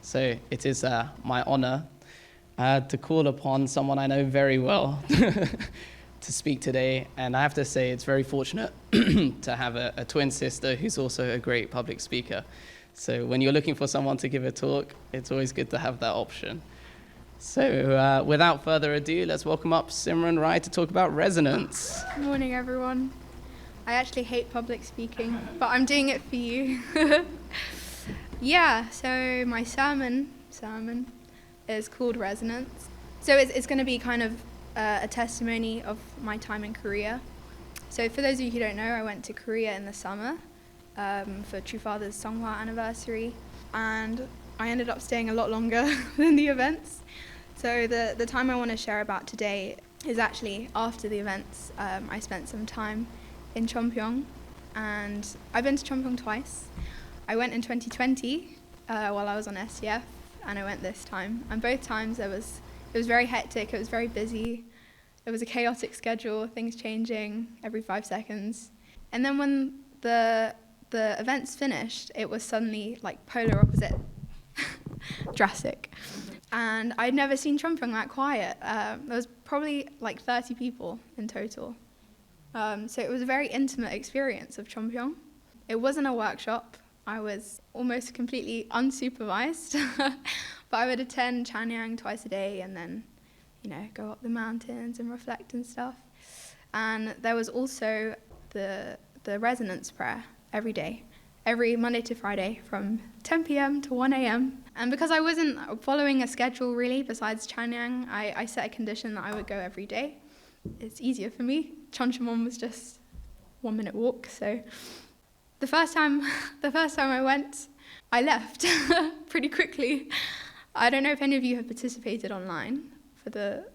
So it is my honor to call upon someone I know very well to speak today. And I have to say it's very fortunate to have a twin sister who's also a great public speaker. So when you're looking for someone to give a talk, it's always good to have that option. So without further ado, let's welcome up Simran Rai to talk about resonance. Good morning, everyone. I actually hate public speaking, but I'm doing it for you. Yeah, so my sermon is called Resonance. So it's going to be kind of a testimony of my time in Korea. So for those of you who don't know, I went to Korea in the summer for True Father's Songhwa anniversary, and I ended up staying a lot longer than the events. So the time I want to share about today is actually after the events. I spent some time in Cheonpyeong, and I've been to Cheonpyeong twice. I went in 2020 while I was on SDF, and I went this time. And both times it was very hectic, it was very busy, it was a chaotic schedule, things changing every 5 seconds. And then when the events finished, it was suddenly like polar opposite, drastic. And I'd never seen Cheonpyeong that quiet. There was probably like 30 people in total. So it was a very intimate experience of Cheonpyeong. It wasn't a workshop. I was almost completely unsupervised, but I would attend Chanyang twice a day and then, go up the mountains and reflect and stuff. And there was also the resonance prayer every day, every Monday to Friday from 10 p.m. to 1 a.m. And because I wasn't following a schedule really besides Chanyang, I set a condition that I would go every day. It's easier for me. Cheoncheon was just 1 minute walk, so the first time I went, I left pretty quickly. I don't know if any of you have participated online for the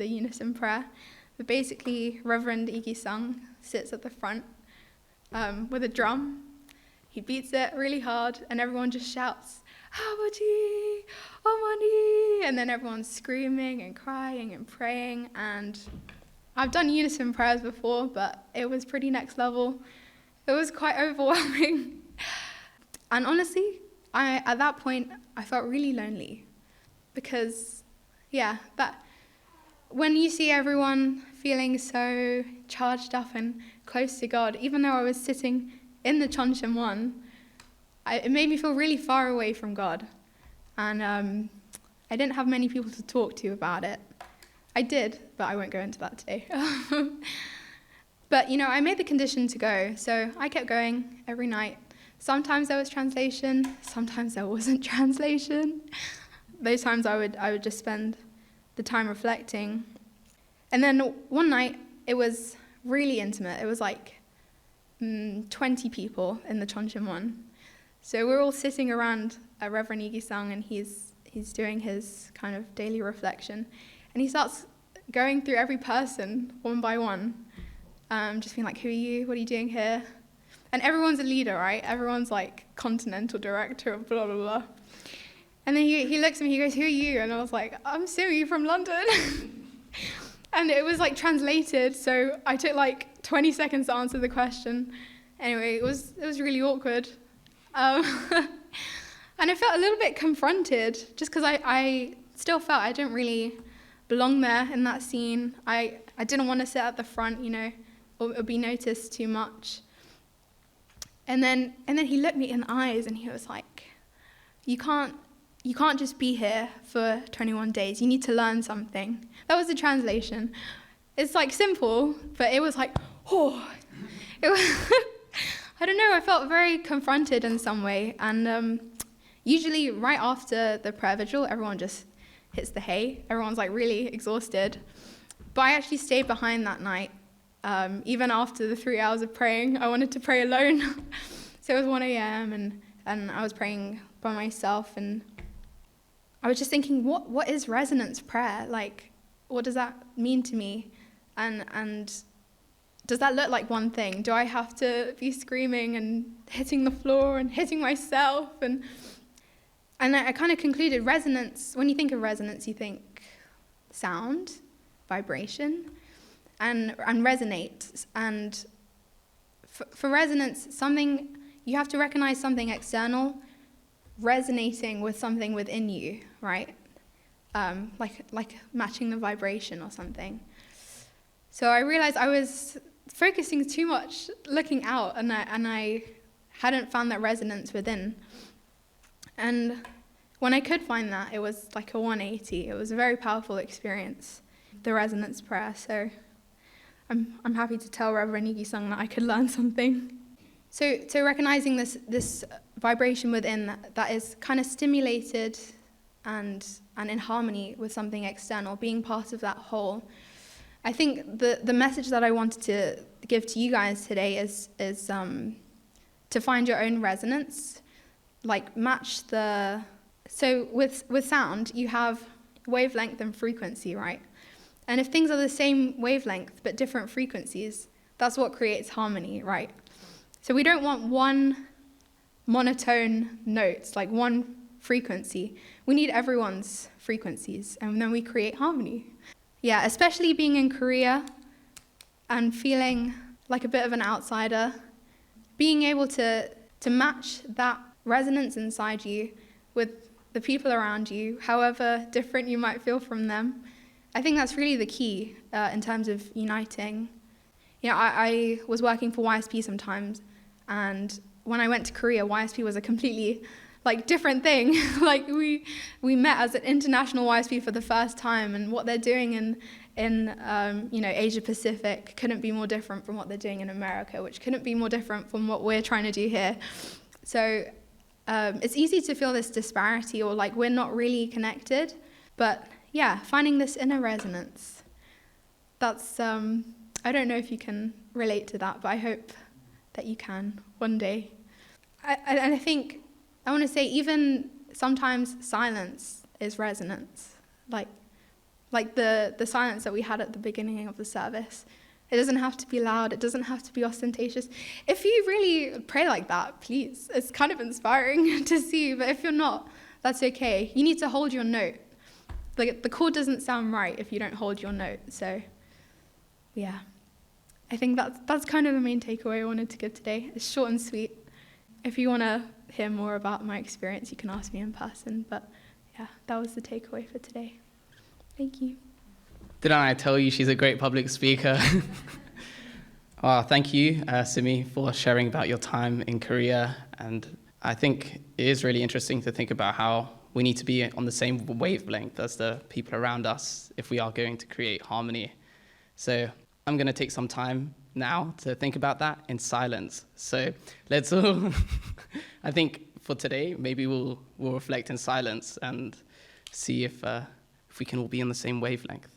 unison prayer, but basically Reverend Igi-sung sits at the front with a drum. He beats it really hard, and everyone just shouts, "Abaji, Omani," and then everyone's screaming and crying and praying. And I've done unison prayers before, but it was pretty next level. It was quite overwhelming. And honestly, at that point, I felt really lonely. Because, that when you see everyone feeling so charged up and close to God, even though I was sitting in the Cheoncheon one, it made me feel really far away from God. And I didn't have many people to talk to about it. I did, but I won't go into that today. But, I made the condition to go, so I kept going every night. Sometimes there was translation, sometimes there wasn't translation. Those times I would just spend the time reflecting. And then one night, it was really intimate. It was like 20 people in the Cheoncheon one. So we're all sitting around Reverend Igi-sung, and he's doing his kind of daily reflection. And he starts going through every person one by one. Just being like, who are you? What are you doing here? And everyone's a leader, right? Everyone's like continental director of blah, blah, blah. And then he looks at me, he goes, who are you? And I was like, I'm Simi from London. And it was like translated, so I took like 20 seconds to answer the question. Anyway, it was really awkward. And I felt a little bit confronted, just because I still felt I didn't really belong there in that scene. I didn't want to sit at the front, or be noticed too much. And then he looked me in the eyes and he was like, you can't just be here for 21 days. You need to learn something. That was the translation. It's like simple, but it was like, oh. It was I don't know, I felt very confronted in some way. And usually right after the prayer vigil, everyone just hits the hay. Everyone's like really exhausted. But I actually stayed behind that night. Even after the 3 hours of praying, I wanted to pray alone. So it was 1 a.m. and I was praying by myself, and I was just thinking, what is resonance prayer? Like, what does that mean to me? And does that look like one thing? Do I have to be screaming and hitting the floor and hitting myself? And I kind of concluded resonance. When you think of resonance, you think sound, vibration, and resonate. And for resonance, something, you have to recognize something external resonating with something within you, right? Like matching the vibration or something. So I realized I was focusing too much, looking out, and I hadn't found that resonance within. And when I could find that, it was like a 180. It was a very powerful experience, the resonance prayer. So I'm happy to tell Reverend Igi-sung that I could learn something. So recognizing this vibration within that is kind of stimulated and in harmony with something external, being part of that whole. I think the message that I wanted to give to you guys today is to find your own resonance, like match the. So with sound, you have wavelength and frequency, right? And if things are the same wavelength but different frequencies, that's what creates harmony, right? So we don't want one monotone notes, like one frequency. We need everyone's frequencies, and then we create harmony. Yeah, especially being in Korea and feeling like a bit of an outsider, being able to match that resonance inside you with the people around you, however different you might feel from them. I think that's really the key in terms of uniting. You know, I was working for YSP sometimes, and when I went to Korea, YSP was a completely different thing. Like we met as an international YSP for the first time, and what they're doing in Asia Pacific couldn't be more different from what they're doing in America, which couldn't be more different from what we're trying to do here. So it's easy to feel this disparity, or like we're not really connected. But yeah, finding this inner resonance. That's I don't know if you can relate to that, but I hope that you can one day. I think I want to say even sometimes silence is resonance, like the silence that we had at the beginning of the service. It doesn't have to be loud. It doesn't have to be ostentatious. If you really pray like that, please. It's kind of inspiring to see, but if you're not, that's okay. You need to hold your note. Like the chord doesn't sound right if you don't hold your note. So, yeah. I think that's kind of the main takeaway I wanted to give today. It's short and sweet. If you want to hear more about my experience, you can ask me in person. But yeah, that was the takeaway for today. Thank you. Didn't I tell you she's a great public speaker? Thank you, Simi, for sharing about your time in Korea. And I think it is really interesting to think about how we need to be on the same wavelength as the people around us if we are going to create harmony. So I'm going to take some time now to think about that in silence. So let's all, I think for today, maybe we'll reflect in silence and see if we can all be on the same wavelength.